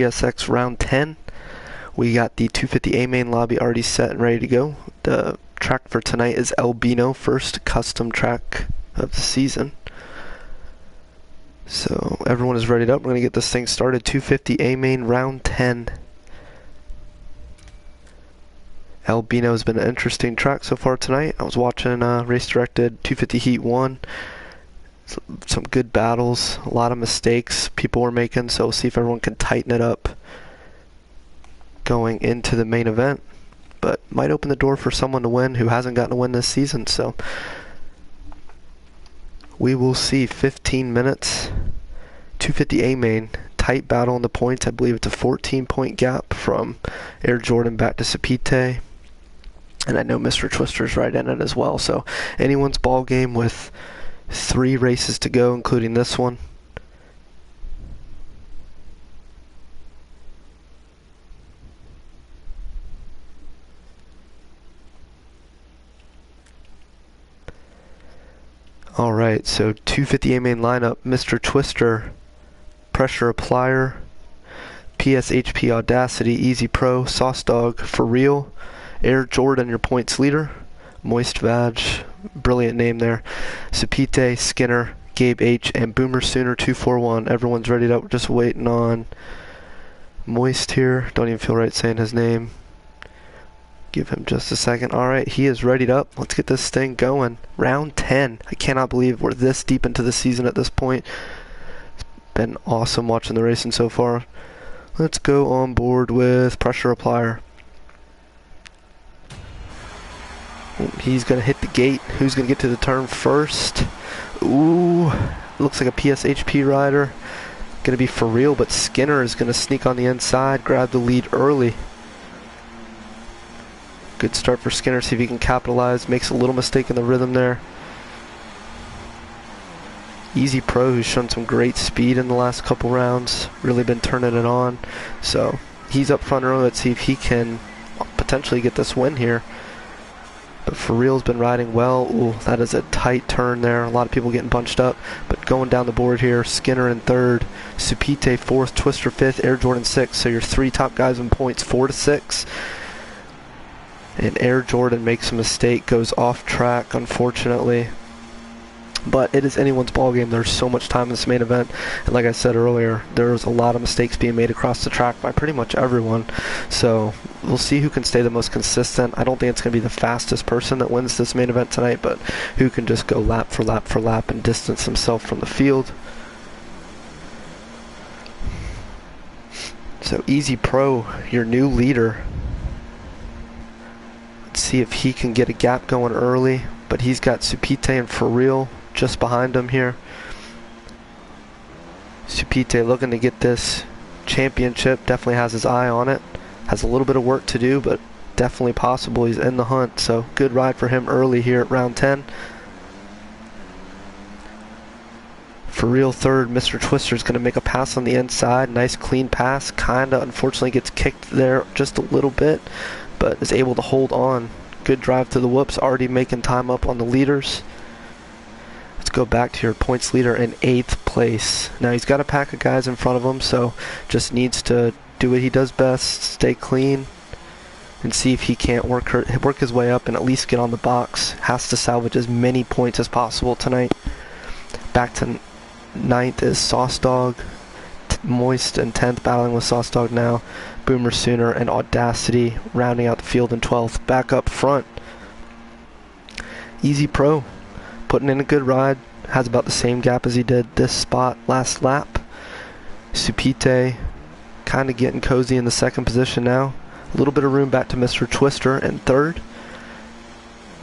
ESX Round 10. We got the 250A main lobby already set and ready to go. The track for tonight is Albino, first custom track of the season. So everyone is readied up. We're going to get this thing started. 250A main Round 10. Albino has been an interesting track so far tonight. I was watching Race Directed 250 Heat 1. Some good battles, a lot of mistakes people were making, so we'll see if everyone can tighten it up going into the main event. But might open the door for someone to win who hasn't gotten a win this season, so we will see. 15 minutes, 250A main, tight battle in the points. I believe it's a 14-point gap from Air Jordan back to Sapite. And I know Mr. Twister's right in it as well, so anyone's ball game with 3 races to go, including this one. Alright, so 250A main lineup. Mr. Twister, Pressure Applier, PSHP Audacity, Easy Pro, Sauce Dog, For Real, Air Jordan, your points leader, Moist Vag, brilliant name there, Sapite, Skinner, Gabe H, and Boomer Sooner 241. Everyone's ready up. We're just waiting on Moist here. Don't even feel right saying his name. Give him just a second. Alright, he is readied up. Let's get this thing going. Round 10. I cannot believe we're this deep into the season at this point. It's been awesome watching the racing so far. Let's go on board with Pressure Applier. He's going to hit the gate. Who's going to get to the turn first? Ooh, looks like a PSHP rider. Going to be For Real, but Skinner is going to sneak on the inside, grab the lead early. Good start for Skinner, see if he can capitalize. Makes a little mistake in the rhythm there. Easy Pro, who's shown some great speed in the last couple rounds. Really been turning it on. So he's up front early. Let's see if he can potentially get this win here. But For Real's been riding well. Ooh, that is a tight turn there. A lot of people getting bunched up. But going down the board here, Skinner in 3rd, Sapite 4th, Twister 5th, Air Jordan 6th. So your 3 top guys in points, 4 to 6. And Air Jordan makes a mistake, goes off track, unfortunately. But it is anyone's ball game. There's so much time in this main event. And like I said earlier, there's a lot of mistakes being made across the track by pretty much everyone. So we'll see who can stay the most consistent. I don't think it's going to be the fastest person that wins this main event tonight, but who can just go lap for lap for lap and distance himself from the field. So Easy Pro, your new leader. Let's see if he can get a gap going early, but he's got Sapite and For Real just behind him here. Sapite looking to get this championship, definitely has his eye on it. Has a little bit of work to do, but definitely possible. He's in the hunt, so good ride for him early here at round 10. For Real 3rd, Mr. Twister's going to make a pass on the inside. Nice clean pass, kinda unfortunately gets kicked there just a little bit, but is able to hold on. Good drive to the whoops, already making time up on the leaders. Let's go back to your points leader in 8th place. Now he's got a pack of guys in front of him, so just needs to do what he does best, stay clean, and see if he can't work his way up and at least get on the box. Has to salvage as many points as possible tonight. Back to 9th is Sauce Dog. Moist in 10th, battling with Sauce Dog now. Boomer Sooner and Audacity rounding out the field in 12th. Back up front, Easy Pro, putting in a good ride. Has about the same gap as he did this spot last lap. Sapite kind of getting cozy in the 2nd position now. A little bit of room back to Mr. Twister in 3rd.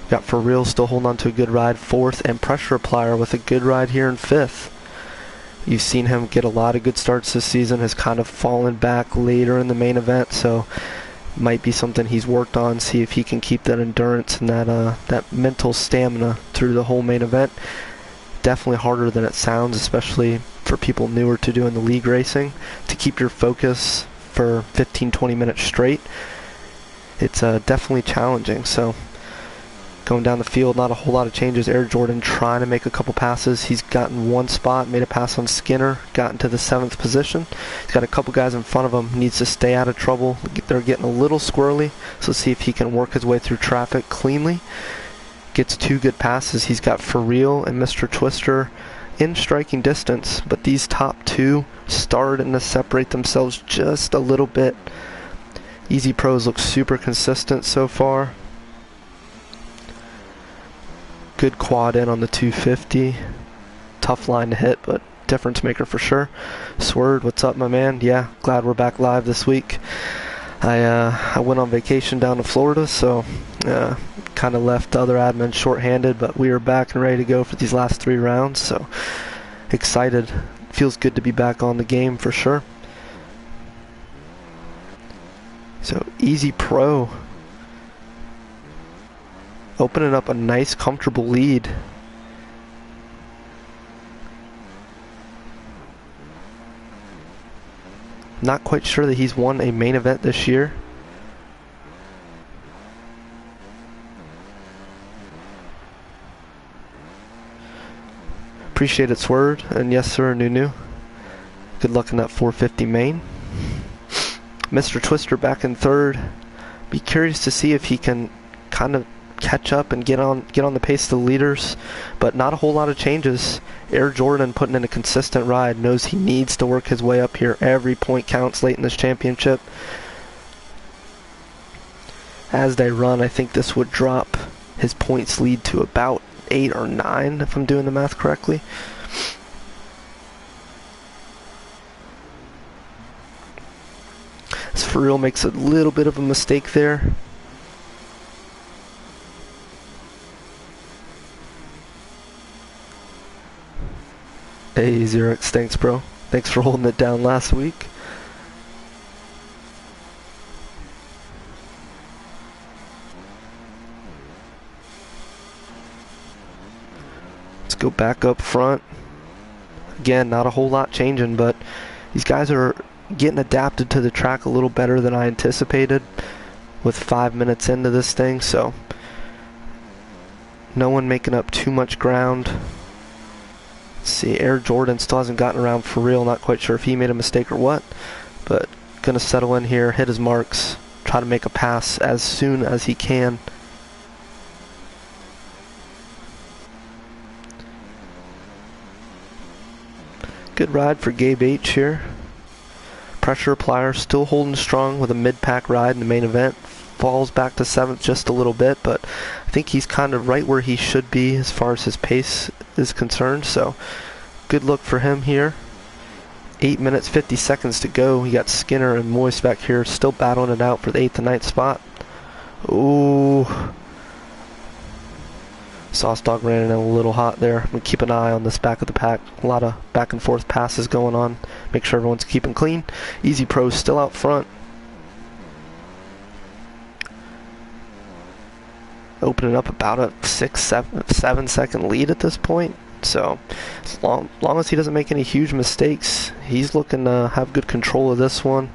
Got For Real still holding on to a good ride, 4th, and Pressure Applier with a good ride here in 5th. You've seen him get a lot of good starts this season, has kind of fallen back later in the main event, so might be something he's worked on, see if he can keep that endurance and that mental stamina through the whole main event. Definitely harder than it sounds, especially for people newer to doing the league racing, to keep your focus for 15-20 minutes straight. It's definitely challenging, so Going down the field, not a whole lot of changes. Air Jordan trying to make a couple passes. He's gotten one spot, made a pass on Skinner, got into the 7th position. He's got a couple guys in front of him, needs to stay out of trouble. They're getting a little squirrely, so let's see if he can work his way through traffic cleanly. Gets 2 good passes. He's got For Real and Mr. Twister in striking distance, but these top 2 starting to separate themselves just a little bit. Easy Pros look super consistent so far. Good quad in on the 250. Tough line to hit, but difference maker for sure. Sword, what's up, my man? Yeah, glad we're back live this week. I went on vacation down to Florida, so kind of left the other admins short-handed, but we are back and ready to go for these last 3 rounds, so excited. Feels good to be back on the game for sure. So Easy Pro opening up a nice comfortable lead. Not quite sure that he's won a main event this year. Appreciate it, Sword, and yes sir, Nunu. Good luck in that 450 main. Mr. Twister back in 3rd. Be curious to see if he can kind of catch up and get on the pace of the leaders, but not a whole lot of changes. Air Jordan putting in a consistent ride, knows he needs to work his way up here. Every point counts late in this championship. As they run, I think this would drop his points lead to about 8 or 9 if I'm doing the math correctly. As For Real makes a little bit of a mistake there. Hey Xerox, thanks bro. Thanks for holding it down last week. Let's go back up front. Again, not a whole lot changing, but these guys are getting adapted to the track a little better than I anticipated with 5 minutes into this thing, so no one making up too much ground. See, Air Jordan still hasn't gotten around For Real. Not quite sure if he made a mistake or what, but gonna settle in here, hit his marks, try to make a pass as soon as he can. Good ride for Gabe H here. Pressure applier still holding strong with a mid-pack ride in the main event. Falls back to 7th just a little bit, but I think he's kind of right where he should be as far as his pace is concerned, so good look for him here. 8 minutes 50 seconds to go. You got Skinner and Moist back here still battling it out for the 8th and 9th spot. Ooh, Sauce Dog ran in a little hot there. I'm gonna keep an eye on this back of the pack. A lot of back and forth passes going on. Make sure everyone's keeping clean. Easy Pro's still out front. Opening up about a 7 second lead at this point. So as long as he doesn't make any huge mistakes, he's looking to have good control of this one.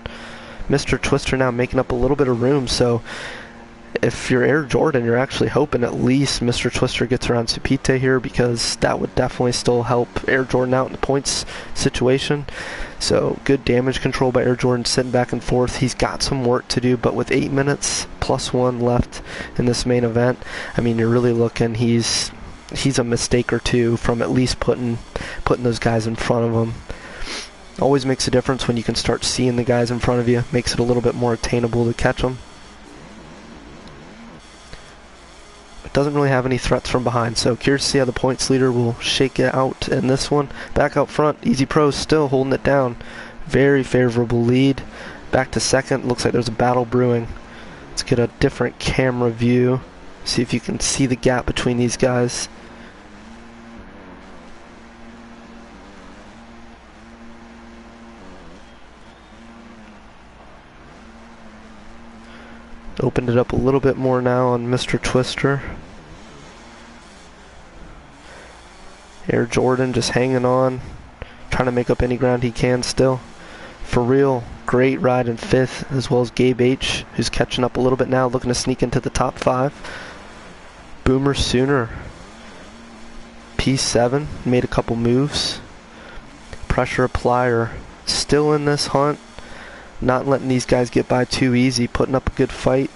Mr. Twister now making up a little bit of room, so if you're Air Jordan, you're actually hoping at least Mr. Twister gets around Supite here, because that would definitely still help Air Jordan out in the points situation. So good damage control by Air Jordan, sitting back and forth. He's got some work to do, but with 8 minutes plus 1 left in this main event, I mean, you're really looking, he's a mistake or two from at least putting those guys in front of him. Always makes a difference when you can start seeing the guys in front of you. Makes it a little bit more attainable to catch them. Doesn't really have any threats from behind, so curious to see how the points leader will shake it out in this one. Back out front, Easy Pro still holding it down. Very favorable lead. Back to 2nd, looks like there's a battle brewing. Let's get a different camera view, see if you can see the gap between these guys. Opened it up a little bit more now on Mr. Twister. Air Jordan just hanging on, trying to make up any ground he can still. For Real, great ride in 5th, as well as Gabe H, who's catching up a little bit now, looking to sneak into the top 5. Boomer Sooner, P7, made a couple moves. Pressure Applier still in this hunt, not letting these guys get by too easy, putting up a good fight.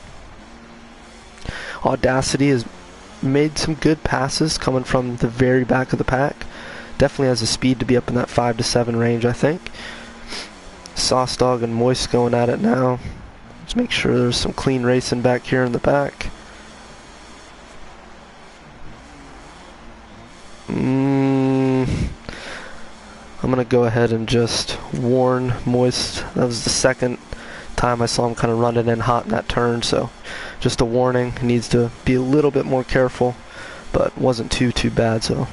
Audacity has made some good passes coming from the very back of the pack. Definitely has the speed to be up in that 5 to 7 range, I think. Sauce Dog and Moist going at it now. Let's make sure there's some clean racing back here in the back. I'm going to go ahead and just warn Moist. That was the second time I saw him kind of running in hot in that turn, so just a warning. He needs to be a little bit more careful, but wasn't too bad. So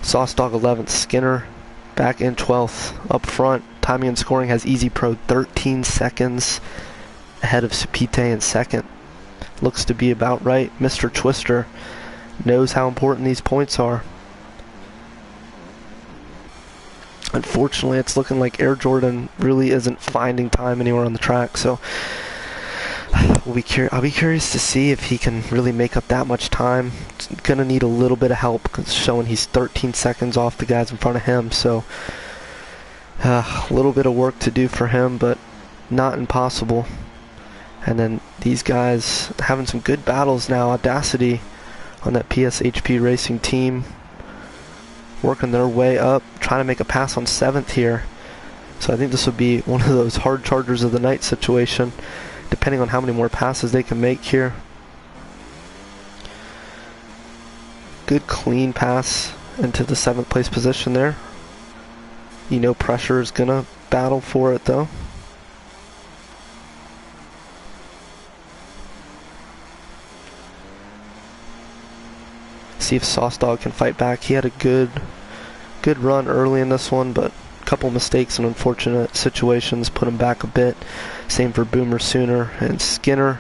Sauce Dog 11th, Skinner back in 12th. Up front, timing and scoring has Easy Pro 13 seconds ahead of Supite in second. Looks to be about right. Mr. Twister knows how important these points are. Unfortunately, it's looking like Air Jordan really isn't finding time anywhere on the track, so I'll be curious to see if he can really make up that much time. It's gonna need a little bit of help because showing he's 13 seconds off the guys in front of him, so a little bit of work to do for him, but not impossible. And then these guys having some good battles now. Audacity on that PSHP Racing team, working their way up, trying to make a pass on 7th here. So I think this would be one of those hard chargers of the night situation, depending on how many more passes they can make here. Good clean pass into the 7th place position there. You know Pressure is gonna battle for it though. See if Sauce Dog can fight back. He had a good run early in this one, but a couple mistakes and unfortunate situations put him back a bit. Same for Boomer Sooner and Skinner.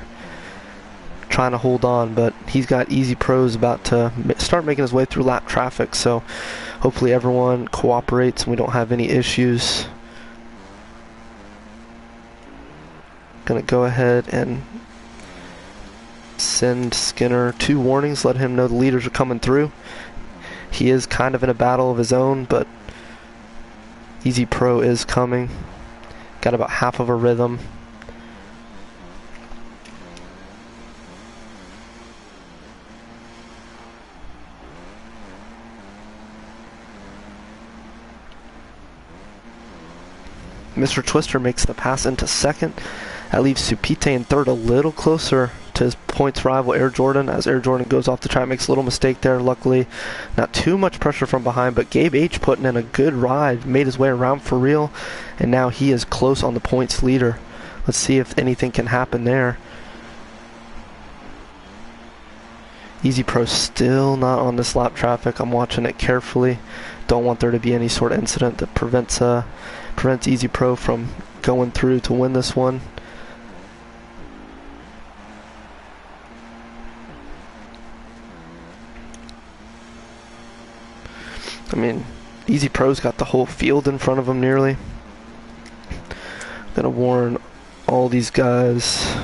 Trying to hold on, but he's got Easy Pros about to start making his way through lap traffic, so hopefully everyone cooperates and we don't have any issues. Gonna go ahead and send Skinner 2 warnings, let him know the leaders are coming through. He is kind of in a battle of his own, but Easy Pro is coming. Got about half of a rhythm. Mr. Twister makes the pass into second. That leaves Supite in third, a little closer to his points rival Air Jordan, as Air Jordan goes off the track, makes a little mistake there. Luckily, not too much pressure from behind, but Gabe H putting in a good ride, made his way around for real, and now he is close on the points leader. Let's see if anything can happen there. Easy Pro still not on this lap traffic. I'm watching it carefully. Don't want there to be any sort of incident that prevents Easy Pro from going through to win this one. I mean, Easy Pro's got the whole field in front of him nearly. Gonna warn all these guys.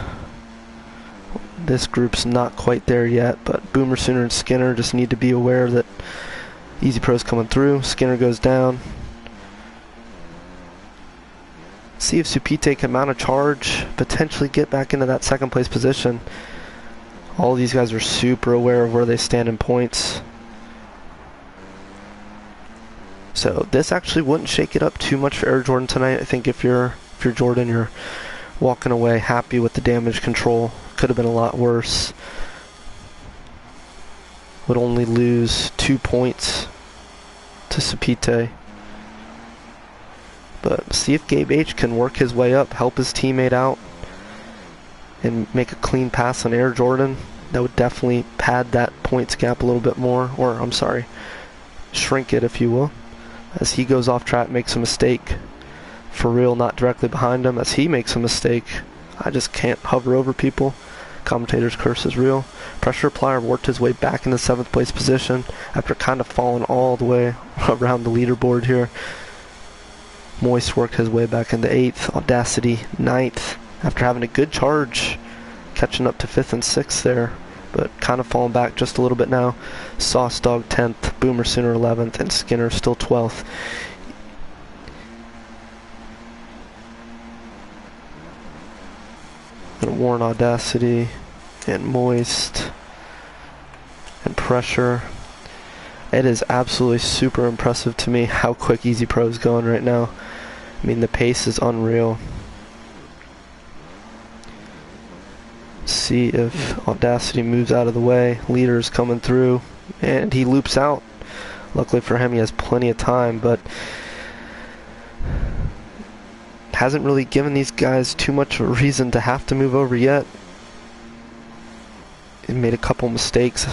This group's not quite there yet, but Boomer Sooner and Skinner just need to be aware that Easy Pro's coming through. Skinner goes down. See if Supite can mount a charge, potentially get back into that 2nd place position. All these guys are super aware of where they stand in points. So this actually wouldn't shake it up too much for Air Jordan tonight. I think if you're Jordan, you're walking away happy with the damage control. Could have been a lot worse. Would only lose 2 points to Supite. But see if Gabe H can work his way up, help his teammate out, and make a clean pass on Air Jordan. That would definitely pad that points gap a little bit more, or I'm sorry, shrink it if you will. As he goes off track, makes a mistake. For real, not directly behind him. As he makes a mistake, I just can't hover over people. Commentator's curse is real. Pressure Applier worked his way back in the 7th place position after kind of falling all the way around the leaderboard here. Moist worked his way back into 8th. Audacity 9th after having a good charge, catching up to 5th and 6th there. but kind of falling back just a little bit now. Sauce Dog 10th, Boomer Sooner 11th, and Skinner still 12th. And Warren Audacity and Moist and Pressure. It is absolutely super impressive to me how quick Easy Pro is going right now. I mean, the pace is unreal. See if Audacity moves out of the way. Leader's coming through, and he loops out. Luckily for him, he has plenty of time, but hasn't really given these guys too much of a reason to have to move over yet. He made a couple mistakes.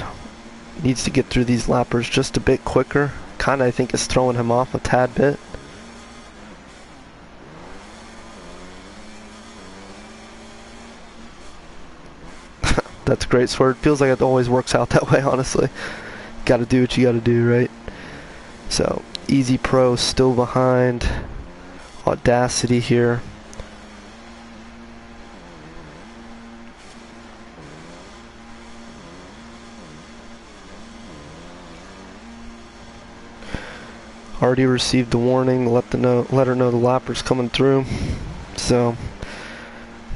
Needs to get through these lappers just a bit quicker. Kinda, I think, is throwing him off a tad bit. That's a great sword. Feels like it always works out that way, honestly. Gotta do what you gotta do, right? So, Easy Pro still behind Audacity here. Already received the warning, let her know the lapper's coming through. So,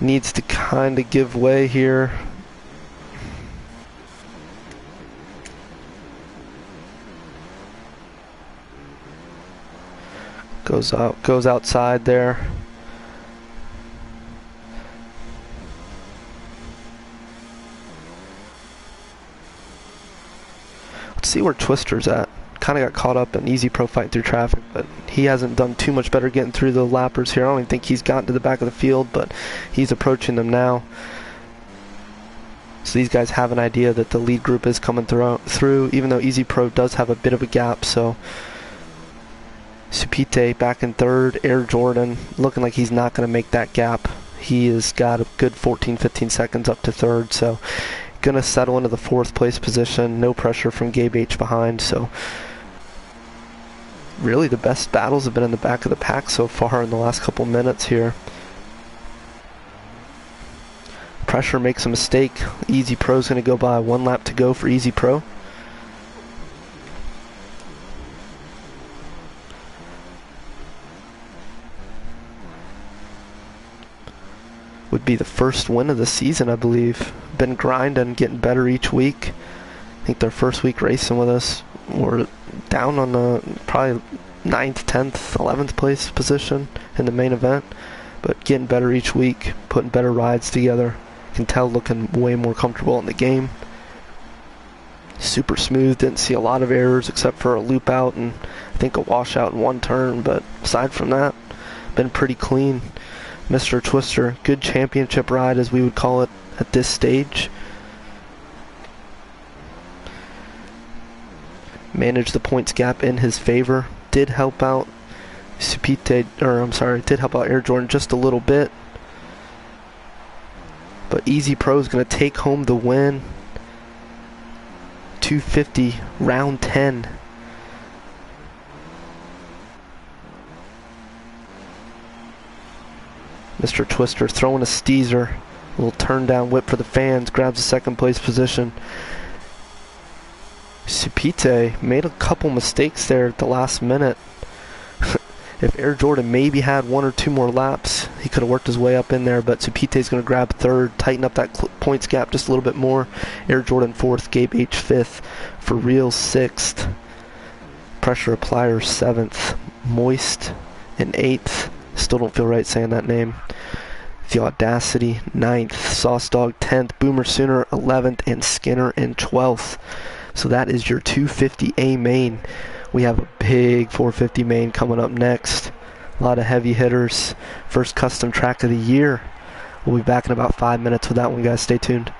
needs to kind of give way here. Goes outside there. Let's see where Twister's at. Kind of got caught up in Easy Pro fighting through traffic, but he hasn't done too much better getting through the lappers here. I don't even think he's gotten to the back of the field, but he's approaching them now. So these guys have an idea that the lead group is coming through, even though Easy Pro does have a bit of a gap. So Supite back in third. Air Jordan looking like he's not going to make that gap. He has got a good 14-15 seconds up to third, so gonna settle into the fourth place position. No pressure from Gabe H behind, so really the best battles have been in the back of the pack so far in the last couple minutes here. Pressure makes a mistake. Easy Pro's gonna go by. 1 lap to go for Easy Pro. Would be the first win of the season, I believe. Been grinding, getting better each week. I think their first week racing with us, we're down on the probably 9th, 10th, 11th place position in the main event, but getting better each week, putting better rides together. You can tell looking way more comfortable in the game. Super smooth, didn't see a lot of errors except for a loop out and I think a washout in one turn, but aside from that, been pretty clean. Mr. Twister, good championship ride as we would call it at this stage. Managed the points gap in his favor. Did help out did help out Air Jordan just a little bit. But Easy Pro is going to take home the win. 250, round 10. Mr. Twister throwing a steezer. A little turn down whip for the fans. Grabs a second place position. Supite made a couple mistakes there at the last minute. If Air Jordan maybe had 1 or 2 more laps, he could have worked his way up in there, but Supite's going to grab third, tighten up that points gap just a little bit more. Air Jordan 4th, Gabe H 5th, For Real 6th, Pressure Applier 7th, Moist in 8th. Still don't feel right saying that name. The Audacity 9th, Sauce Dog 10th, Boomer Sooner 11th, and Skinner in 12th. So that is your 250A main. We have a big 450 main coming up next. A lot of heavy hitters. First custom track of the year. We'll be back in about 5 minutes with that one, guys. Stay tuned.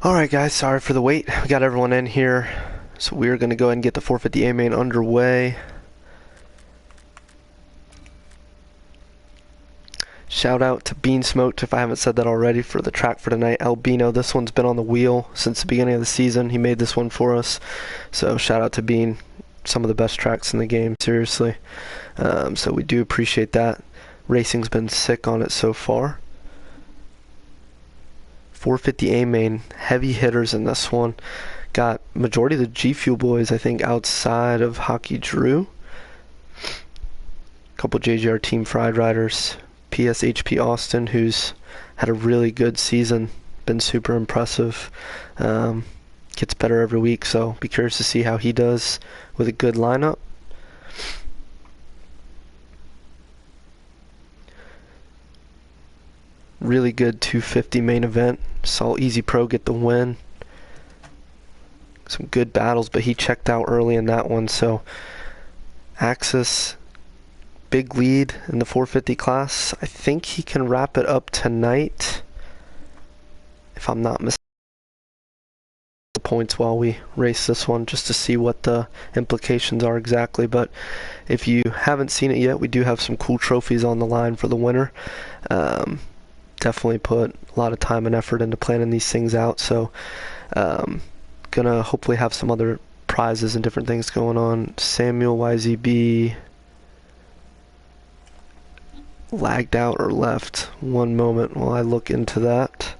Alright guys, sorry for the wait. We got everyone in here. So we're going to go ahead and get the 450 A main underway. Shout out to Bean Smoked, if I haven't said that already, for the track for tonight. Albino, this one's been on the wheel since the beginning of the season. He made this one for us. So shout out to Bean. Some of the best tracks in the game, seriously. So we do appreciate that. Racing's been sick on it so far. 450 A main, heavy hitters in this one. Got majority of the G Fuel boys, I think, outside of Hockey Drew. A couple JGR Team Fried Riders. PSHP Austin, who's had a really good season, been super impressive. Gets better every week, so be curious to see how he does with a good lineup. Really good 250 main event. Saw Easy Pro get the win. Some good battles, but he checked out early in that one, so Axis, big lead in the 450 class. I think he can wrap it up tonight, if I'm not mistaken. The points while we race this one, just to see what the implications are exactly. But if you haven't seen it yet, we do have some cool trophies on the line for the winner. Definitely put a lot of time and effort into planning these things out, so gonna hopefully have some other prizes and different things going on. Samuel YZB lagged out or left. One moment while I look into that.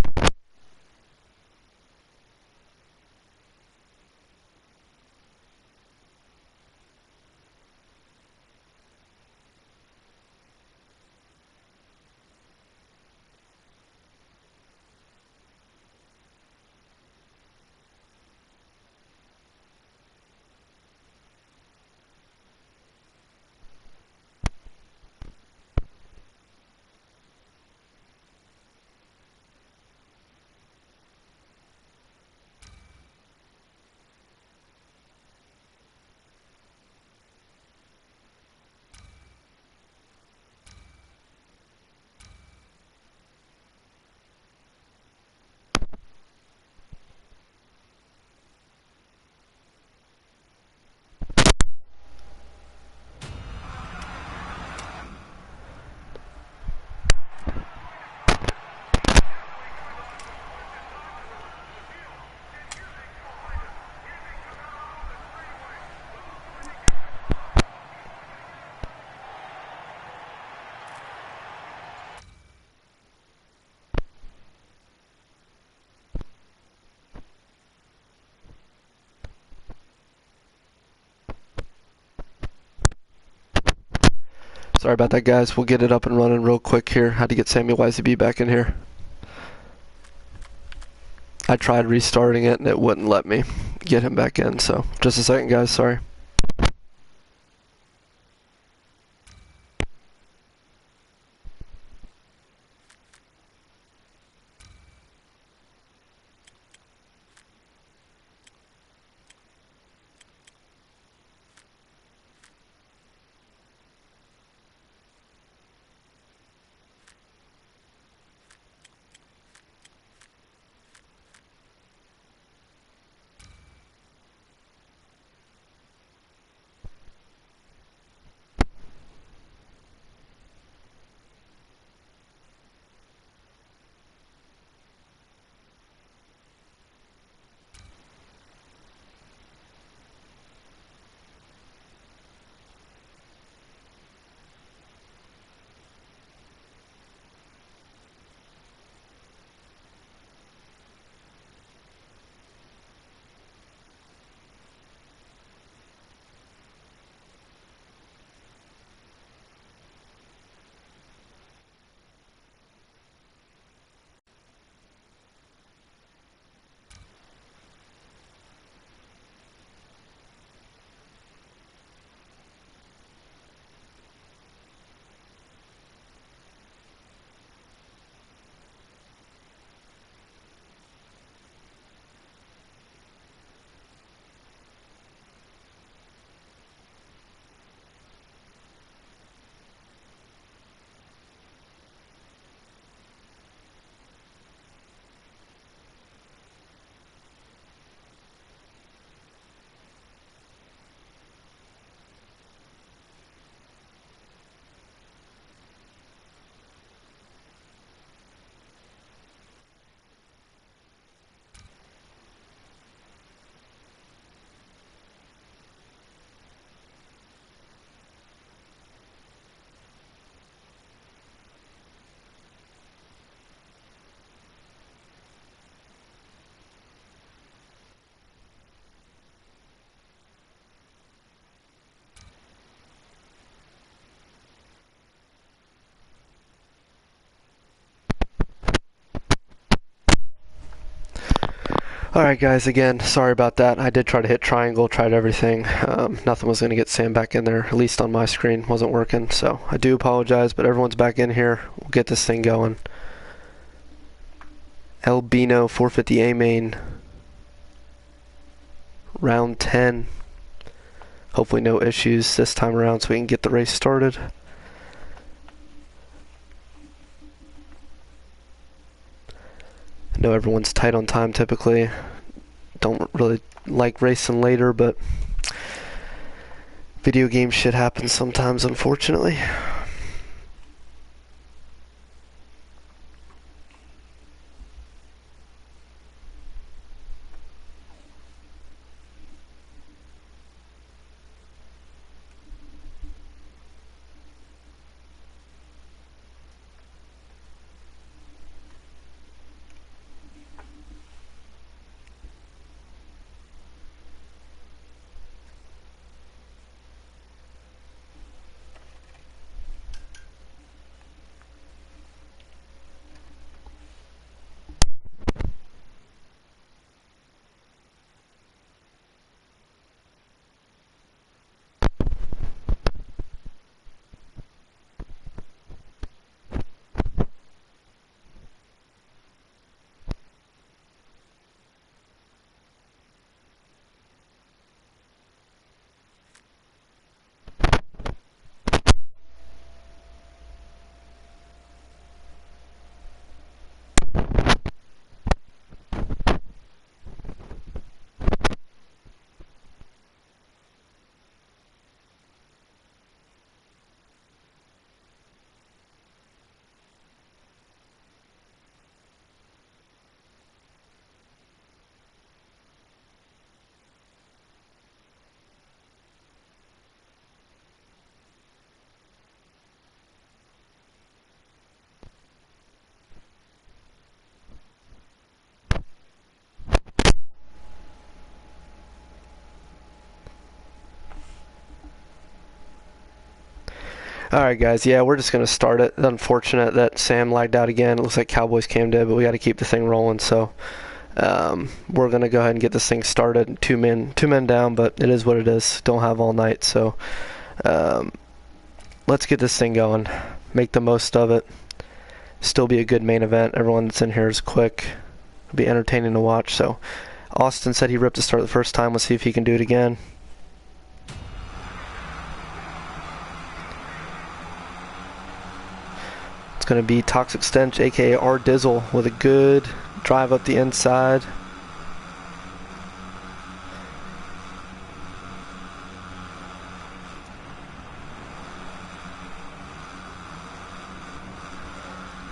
Sorry about that, guys. We'll get it up and running real quick here. Had to get Samuel YZB back in here. I tried restarting it and it wouldn't let me get him back in, so just a second, guys. Sorry. Alright guys, again, sorry about that. I did try to hit triangle, tried everything. Nothing was going to get Sam back in there, at least on my screen. Wasn't working, so I do apologize, but everyone's back in here. We'll get this thing going. Albino 450 A main. Round 10. Hopefully no issues this time around so we can get the race started. I know everyone's tight on time typically. Don't really like racing later, but video game shit happens sometimes, unfortunately. Alright guys, yeah, we're just going to start it. Unfortunate that Sam lagged out again. It looks like Cowboys Cam did, but we got to keep the thing rolling, so we're going to go ahead and get this thing started. Two men down, but it is what it is. Don't have all night, so let's get this thing going. Make the most of it. Still be a good main event. Everyone that's in here is quick. It'll be entertaining to watch, so Austin said he ripped the start the first time. Let's see if he can do it again. It's going to be Toxic Stench, aka R Dizzle, with a good drive up the inside.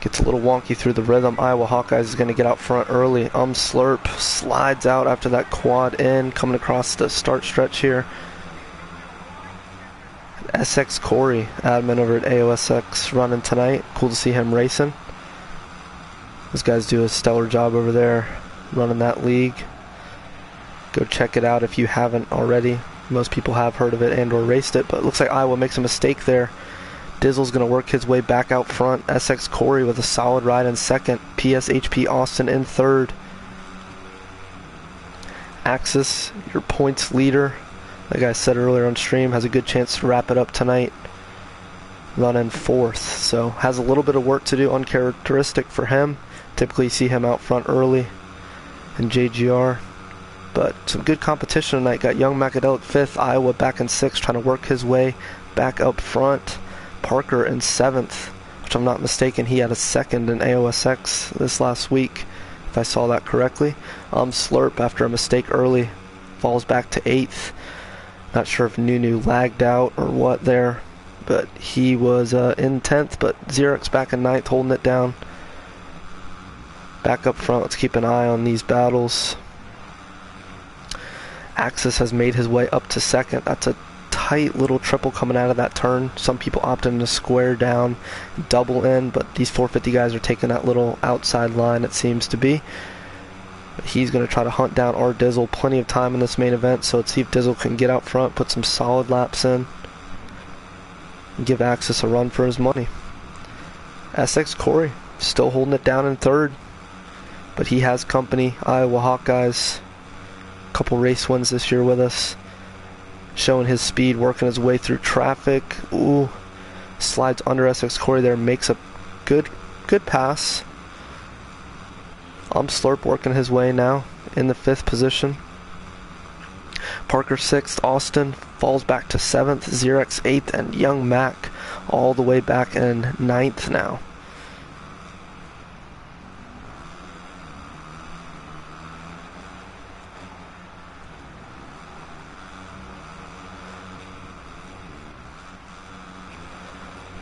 Gets a little wonky through the rhythm. Iowa Hawkeyes is going to get out front early. Slurp slides out after that quad in, coming across the start stretch here. SX Corey, admin over at AOSX, running tonight. Cool to see him racing. Those guys do a stellar job over there running that league. Go check it out if you haven't already. Most people have heard of it and or raced it, but it looks like Iowa makes a mistake there. Dizzle's going to work his way back out front. SX Corey with a solid ride in second. PSHP Austin in third. Axis, your points leader, like I said earlier on stream, has a good chance to wrap it up tonight. Running fourth, so has a little bit of work to do, uncharacteristic for him. Typically you see him out front early in JGR. But some good competition tonight. Got Young Macadelic fifth, Iowa back in sixth, trying to work his way back up front. Parker in seventh, which I'm not mistaken, he had a second in AOSX this last week, if I saw that correctly. Slurp, after a mistake early, falls back to eighth. Not sure if Nunu lagged out or what there, but he was in 10th, but Xerox back in 9th, holding it down. Back up front, let's keep an eye on these battles. Axis has made his way up to second. That's a tight little triple coming out of that turn. Some people opted to square down, double in, but these 450 guys are taking that little outside line, it seems to be. But he's going to try to hunt down R Dizzle. Plenty of time in this main event, so let's see if Dizzle can get out front, put some solid laps in, and give Axis a run for his money. SX Corey still holding it down in third. but he has company. Iowa Hawkeyes, couple race wins this year with us, showing his speed, working his way through traffic. Ooh, slides under SX Corey there, makes a good pass. Slurp working his way now in the 5th position. Parker 6th, Austin falls back to 7th, Xerox 8th, and Young Mac all the way back in 9th now.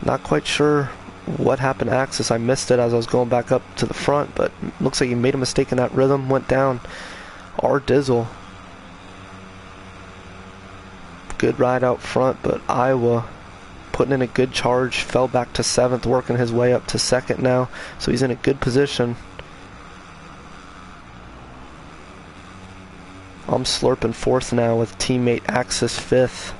Not quite sure what happened to Axis. I missed it as I was going back up to the front, but looks like he made a mistake in that rhythm, went down. R Dizzle. Good ride out front, but Iowa putting in a good charge, fell back to 7th, working his way up to 2nd now, so he's in a good position. I'm slurping 4th now with teammate Axis 5th.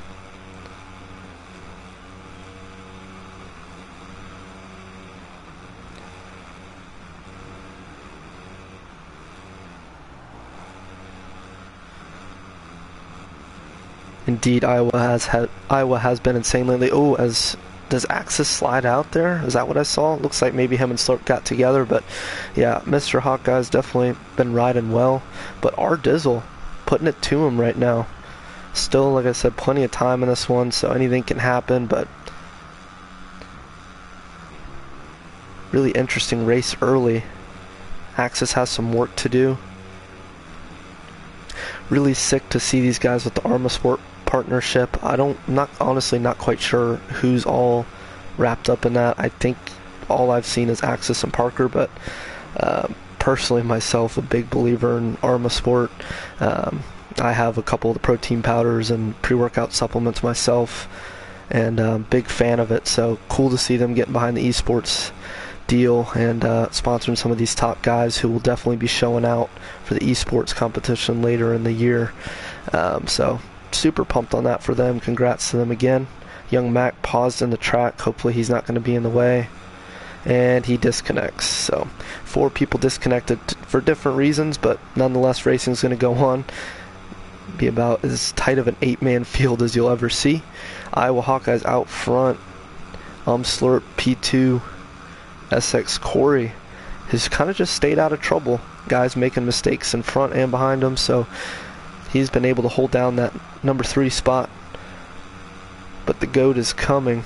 Indeed, Iowa has been insane lately. Oh, does Axis slide out there? Is that what I saw? Looks like maybe him and Slurp got together, but yeah, Mr. Hawkeye's definitely been riding well. But R Dizzle putting it to him right now. Still, like I said, plenty of time in this one, so anything can happen, but really interesting race early. Axis has some work to do. Really sick to see these guys with the Arma Sport partnership. Honestly not quite sure who's all wrapped up in that. I think all I've seen is Axis and Parker, but personally myself, a big believer in Arma Sport. I have a couple of the protein powders and pre-workout supplements myself, and big fan of it, so cool to see them getting behind the esports deal and sponsoring some of these top guys who will definitely be showing out for the esports competition later in the year. So super pumped on that for them. Congrats to them again. Young Mac paused in the track. Hopefully he's not going to be in the way. And he disconnects. So 4 people disconnected for different reasons, but nonetheless racing is going to go on. Be about as tight of an 8-man field as you'll ever see. Iowa Hawkeyes out front. Slurp P2 SX Corey has kind of just stayed out of trouble. Guys making mistakes in front and behind him, so he's been able to hold down that number 3 spot. But the GOAT is coming.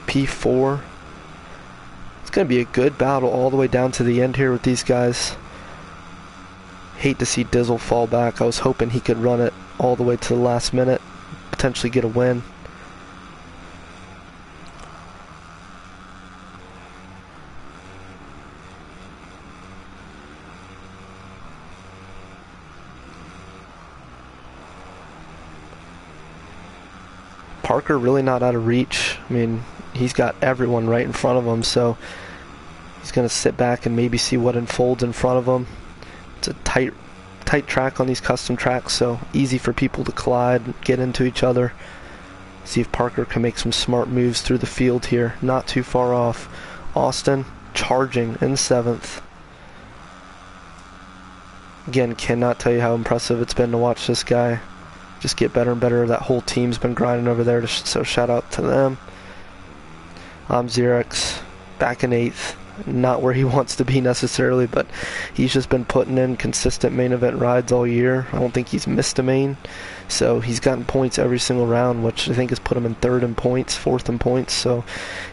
P4. It's going to be a good battle all the way down to the end here with these guys. Hate to see Dizzle fall back. I was hoping he could run it all the way to the last minute, potentially get a win. Parker really not out of reach. I mean, he's got everyone right in front of him, so he's going to sit back and maybe see what unfolds in front of him. It's a tight track on these custom tracks, so easy for people to collide and get into each other. See if Parker can make some smart moves through the field here. Not too far off. Austin charging in 7th. Again, cannot tell you how impressive it's been to watch this guy just get better and better. That whole team's been grinding over there, so shout out to them. Xerox back in 8th. Not where he wants to be necessarily, but he's just been putting in consistent main event rides all year. I don't think he's missed a main, so he's gotten points every single round, which I think has put him in 3rd in points, 4th in points, so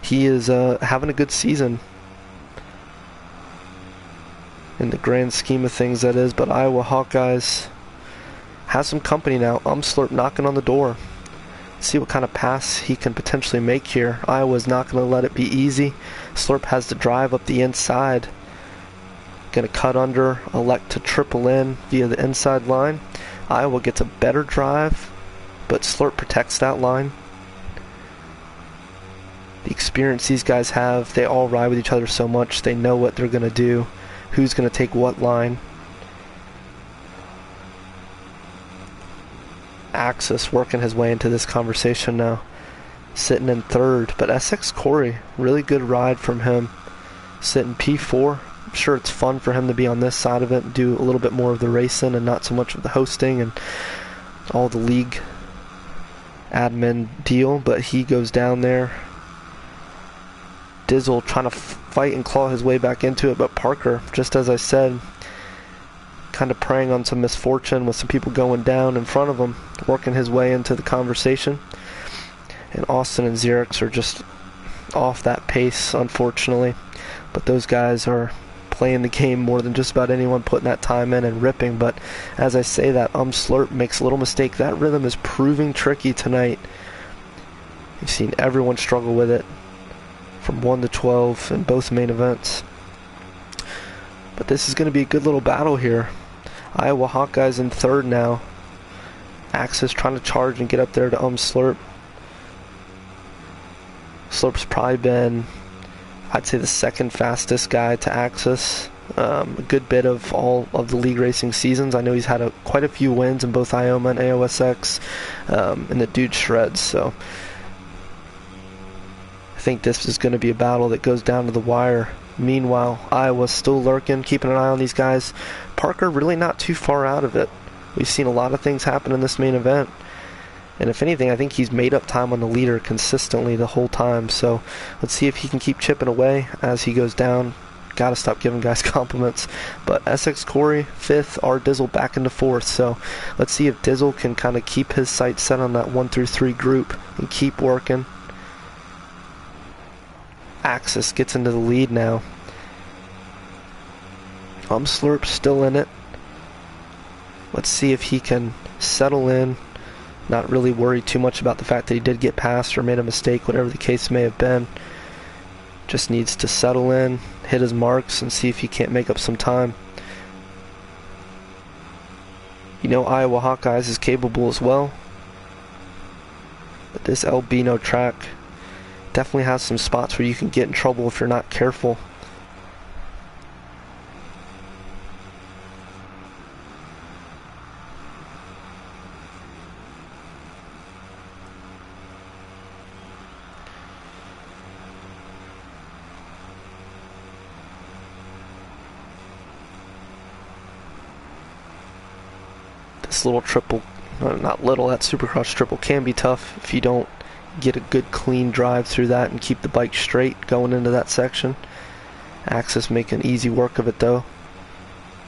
he is having a good season in the grand scheme of things, that is. But Iowa Hawkeyes has some company now. Slurp knocking on the door. See what kind of pass he can potentially make here. Iowa's not going to let it be easy. Slurp has to drive up the inside. Going to cut under, elect to triple in via the inside line. Iowa gets a better drive, but Slurp protects that line. The experience these guys have, they all ride with each other so much, they know what they're going to do, who's going to take what line. Axis working his way into this conversation now. sitting in third. But SX Corey, really good ride from him, sitting P4. I'm sure it's fun for him to be on this side of it and do a little bit more of the racing and not so much of the hosting and all the league admin deal, but he goes down there. Dizzle trying to fight and claw his way back into it, but Parker, just as I said, kind of preying on some misfortune with some people going down in front of him, working his way into the conversation. And Austin and Xerix are just off that pace, unfortunately. But those guys are playing the game more than just about anyone, putting that time in and ripping. But as I say that, Slurp makes a little mistake. That rhythm is proving tricky tonight. You've seen everyone struggle with it from 1 to 12 in both main events. But this is going to be a good little battle here. Iowa Hawkeyes in third now. Axis trying to charge and get up there to Slurp. Slurp's probably been, I'd say, the second fastest guy to Axis. A good bit of all of the league racing seasons. I know he's had quite a few wins in both IOMA and AOSX, and the dude shreds. So I think this is going to be a battle that goes down to the wire. Meanwhile, Iowa's still lurking, keeping an eye on these guys. Parker really not too far out of it. We've seen a lot of things happen in this main event. And if anything, I think he's made up time on the leader consistently the whole time. So let's see if he can keep chipping away as he goes down. Gotta stop giving guys compliments. But SX Corey, 5th, R Dizzle back into 4th. So let's see if Dizzle can kind of keep his sights set on that 1 through 3 group and keep working. Axis gets into the lead now. Slurp still in it. Let's see if he can settle in, not really worry too much about the fact that he did get past or made a mistake, whatever the case may have been. Just needs to settle in, hit his marks, and see if he can't make up some time. You know, Iowa Hawkeyes is capable as well, but this Albino track definitely has some spots where you can get in trouble if you're not careful. This little triple, not little, that Supercross triple can be tough if you don't get a good clean drive through that and keep the bike straight going into that section. Axis making easy work of it though.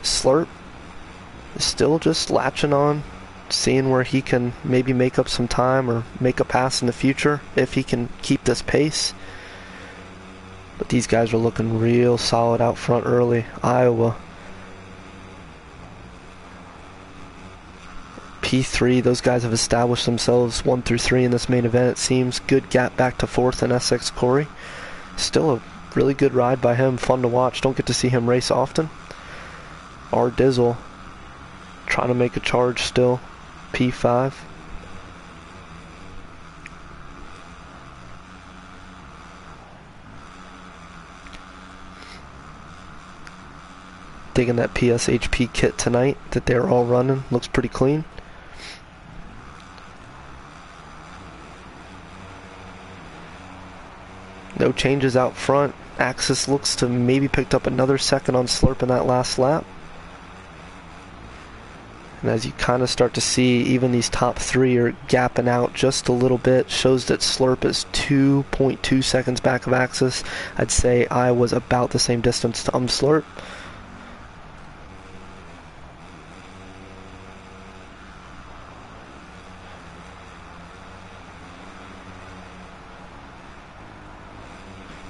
Slurp is still just latching on, seeing where he can maybe make up some time or make a pass in the future if he can keep this pace. But these guys are looking real solid out front early. Iowa P3, those guys have established themselves 1 through 3 in this main event, it seems. Good gap back to 4th in SX Corey. Still a really good ride by him, fun to watch. Don't get to see him race often. R Dizzle trying to make a charge still, P5. Digging that PSHP kit tonight that they're all running, looks pretty clean. No changes out front. Axis looks to maybe picked up another second on Slurp in that last lap. And as you kind of start to see, even these top 3 are gapping out just a little bit. Shows that Slurp is 2.2 seconds back of Axis. I'd say I was about the same distance to Slurp.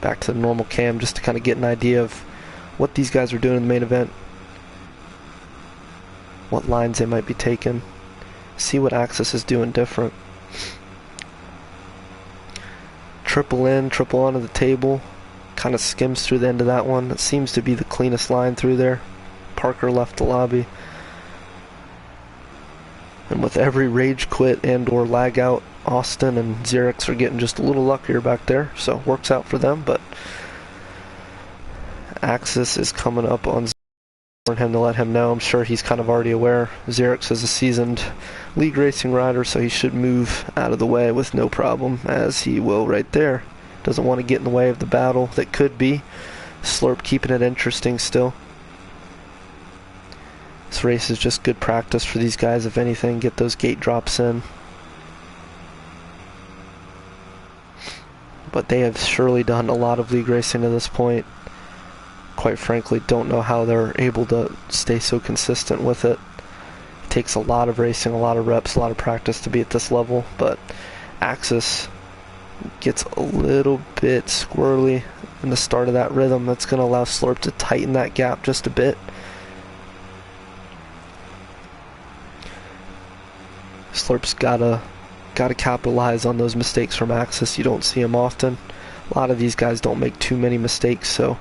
Back to the normal cam just to kind of get an idea of what these guys are doing in the main event, what lines they might be taking, see what Axis is doing different. Triple in, triple onto the table, kind of skims through the end of that one. That seems to be the cleanest line through there. Parker left the lobby. And with every rage quit and or lag out, Austin and Xerix are getting just a little luckier back there, so it works out for them. But Axis is coming up on him to let him know. I'm sure he's kind of already aware. Xerix is a seasoned league racing rider, so he should move out of the way with no problem, as he will right there. Doesn't want to get in the way of the battle that could be. Slurp keeping it interesting still. This race is just good practice for these guys, if anything. Get those gate drops in. But they have surely done a lot of league racing to this point. Quite frankly, don't know how they're able to stay so consistent with it. It takes a lot of racing, a lot of reps, a lot of practice to be at this level, but Axis gets a little bit squirrely in the start of that rhythm. That's going to allow Slurp to tighten that gap just a bit. Slurp's gotta capitalize on those mistakes from Axis. You don't see them often. A lot of these guys don't make too many mistakes, so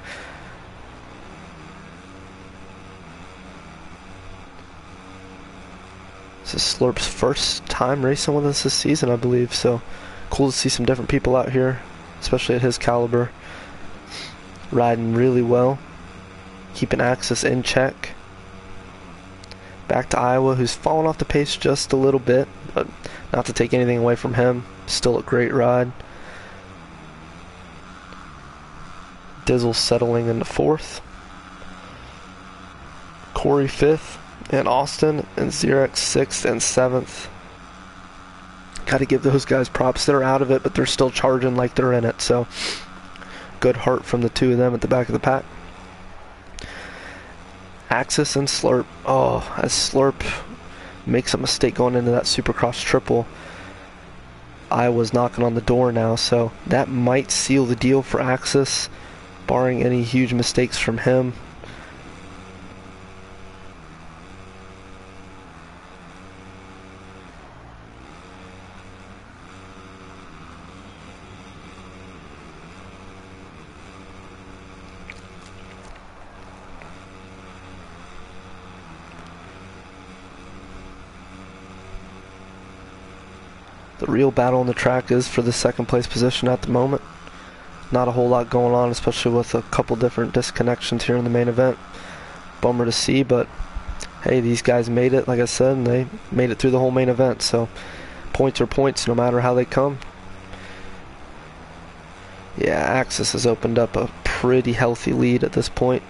this is Slurp's first time racing with us this season, I believe, so cool to see some different people out here, especially at his caliber. Riding really well, keeping Axis in check. Back to Iowa, who's fallen off the pace just a little bit, but not to take anything away from him. Still a great ride. Dizzle settling into 4th. Corey 5th. And Austin and Xerix 6th and 7th. Got to give those guys props. They're out of it, but they're still charging like they're in it. So, good heart from the two of them at the back of the pack. Axis and Slurp. Oh, as Slurp makes a mistake going into that Supercross triple, Iowa's knocking on the door now, so that might seal the deal for Axis, barring any huge mistakes from him. The real battle on the track is for the second place position at the moment. Not a whole lot going on, especially with a couple different disconnections here in the main event. Bummer to see, but hey, these guys made it, like I said, and they made it through the whole main event, so points are points no matter how they come. Yeah, Axis has opened up a pretty healthy lead at this point.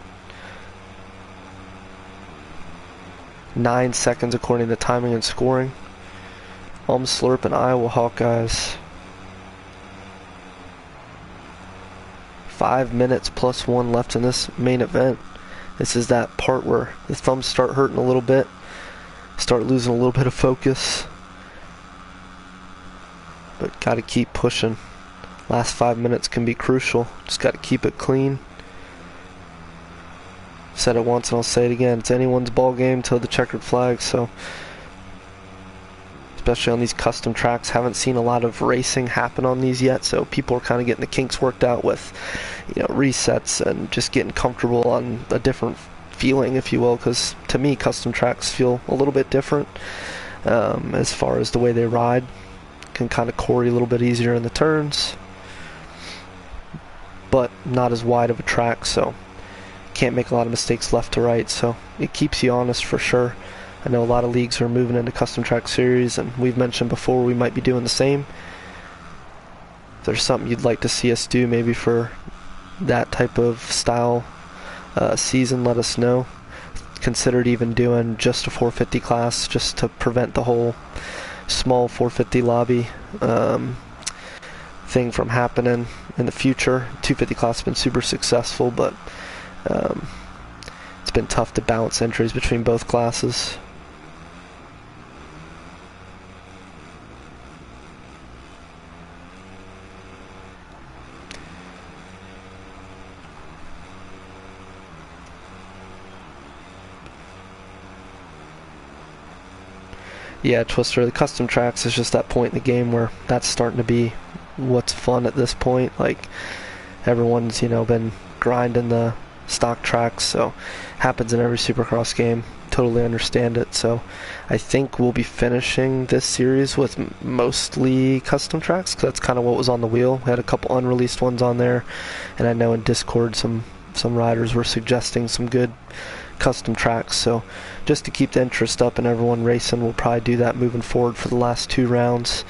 9 seconds according to timing and scoring. Slurp and Iowa Hawkeyes. 5 minutes plus 1 left in this main event. This is that part where the thumbs start hurting a little bit, start losing a little bit of focus, but gotta keep pushing. Last 5 minutes can be crucial. Just gotta keep it clean. Said it once and I'll say it again. It's anyone's ball game till the checkered flag, so especially on these custom tracks. Haven't seen a lot of racing happen on these yet, so people are kind of getting the kinks worked out with, resets and just getting comfortable on a different feeling, if you will, because to me custom tracks feel a little bit different as far as the way they ride. Can kind of corey a little bit easier in the turns, but not as wide of a track, so can't make a lot of mistakes left to right, so it keeps you honest for sure. I know a lot of leagues are moving into custom track series, and we've mentioned before we might be doing the same. If there's something you'd like to see us do maybe for that type of style season, let us know. Considered even doing just a 450 class just to prevent the whole small 450 lobby thing from happening in the future. 250 class has been super successful, but it's been tough to balance entries between both classes. Yeah, Twister, the custom tracks is just that point in the game where that's starting to be what's fun at this point. Like, everyone's, been grinding the stock tracks, so happens in every Supercross game. Totally understand it. So I think we'll be finishing this series with mostly custom tracks, because that's kind of what was on the wheel. We had a couple unreleased ones on there, and I know in Discord some riders were suggesting some good custom tracks. So just to keep the interest up and everyone racing, we'll probably do that moving forward for the last 2 rounds.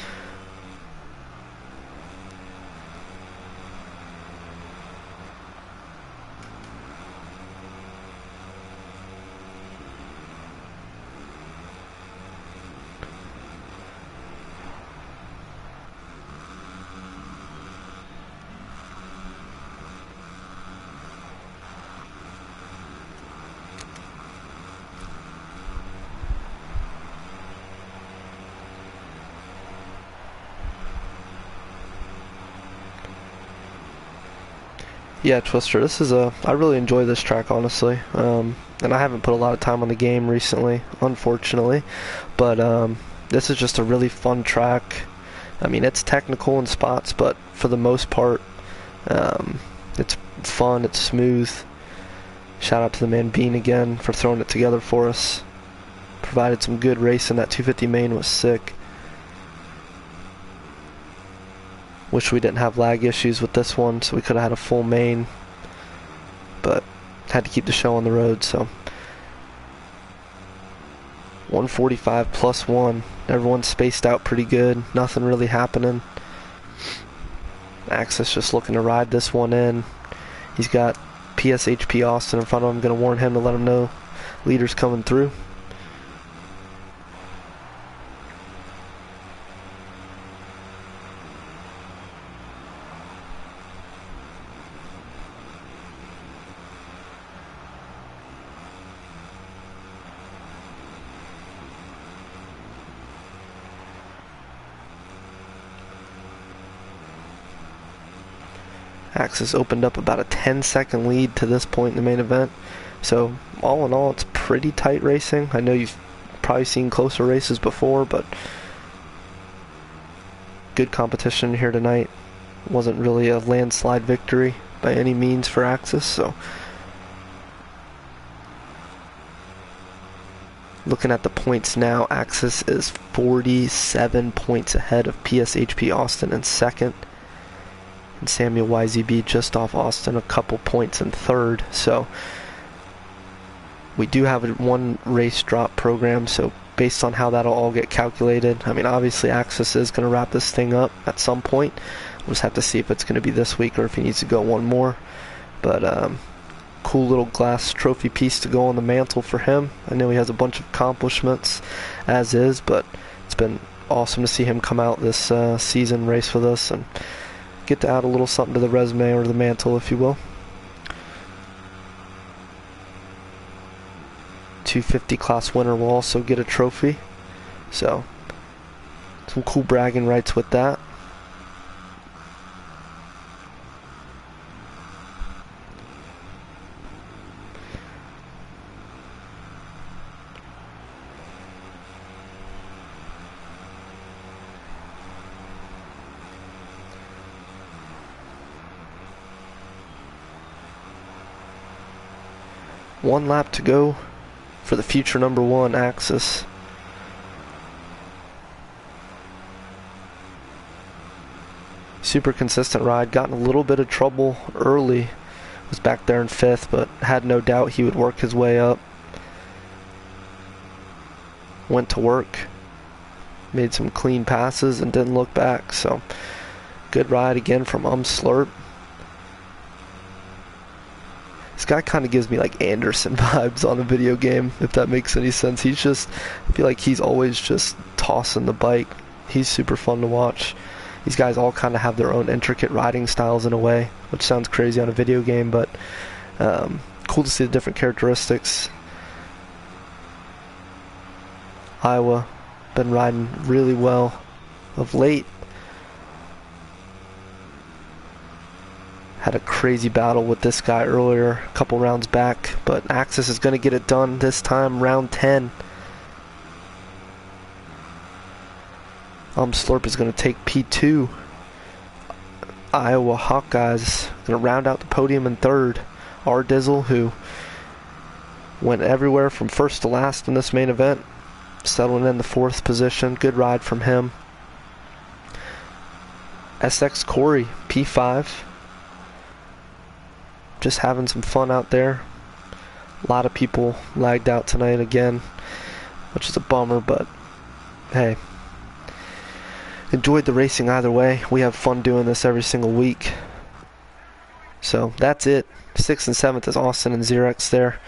Yeah, Twister, I really enjoy this track, honestly. And I haven't put a lot of time on the game recently, unfortunately. But this is just a really fun track. I mean, it's technical in spots, but for the most part, it's fun, it's smooth. Shout out to the man Bean again for throwing it together for us. Provided some good racing. That 250 main was sick. Wish we didn't have lag issues with this one, so we could have had a full main, but had to keep the show on the road. So 145 plus 1. Everyone's spaced out pretty good. Nothing really happening. Axis just looking to ride this one in. He's got PSHP Austin in front of him. Going to warn him to let him know leader's coming through. Axis opened up about a 10-second lead to this point in the main event. So all in all, it's pretty tight racing. I know you've probably seen closer races before, but good competition here tonight. Wasn't really a landslide victory by any means for Axis. So looking at the points now, Axis is 47 points ahead of PSHP Austin in second. And Samuel YZB just off Austin, a couple points in third. So we do have a 1 race drop program, so based on how that'll all get calculated, I mean, obviously Axis is going to wrap this thing up at some point. We'll just have to see if it's going to be this week or if he needs to go 1 more. But cool little glass trophy piece to go on the mantle for him. I know he has a bunch of accomplishments as is, but it's been awesome to see him come out this season, race with us, and get to add a little something to the resume or the mantle, if you will. 250 class winner will also get a trophy. So some cool bragging rights with that. One lap to go for the future number 1, Axis. Super consistent ride. Got in a little bit of trouble early. Was back there in 5th, but had no doubt he would work his way up. Went to work. Made some clean passes and didn't look back. So good ride again from Slurp. This guy kind of gives me like Anderson vibes on a video game, if that makes any sense. He's just, I feel like he's always just tossing the bike. He's super fun to watch. These guys all kind of have their own intricate riding styles in a way, which sounds crazy on a video game, but cool to see the different characteristics. Iowa been riding really well of late. Had a crazy battle with this guy earlier, a couple rounds back, but Axis is going to get it done this time, round 10. Slurp is going to take P2. Iowa Hawkeyes going to round out the podium in 3rd. R Dizzle, who went everywhere from first to last in this main event, settling in the 4th position. Good ride from him. SX Corey, P5. Just having some fun out there. A lot of people lagged out tonight again, which is a bummer, but hey, enjoyed the racing either way. We have fun doing this every single week. So that's it. 6th and 7th is Austin and Xerox there.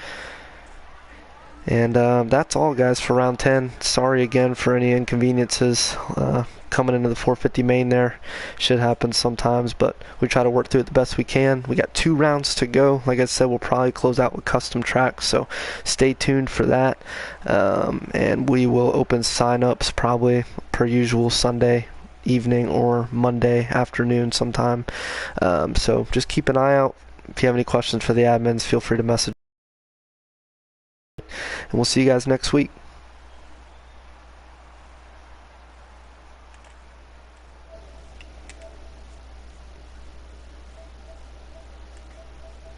And that's all, guys, for round 10. Sorry again for any inconveniences coming into the 450 main there. Should happen sometimes, but we try to work through it the best we can. We got 2 rounds to go. Like I said, we'll probably close out with custom tracks, so stay tuned for that. And we will open sign-ups probably per usual Sunday evening or Monday afternoon sometime. So just keep an eye out. If you have any questions for the admins, feel free to message. And we'll see you guys next week.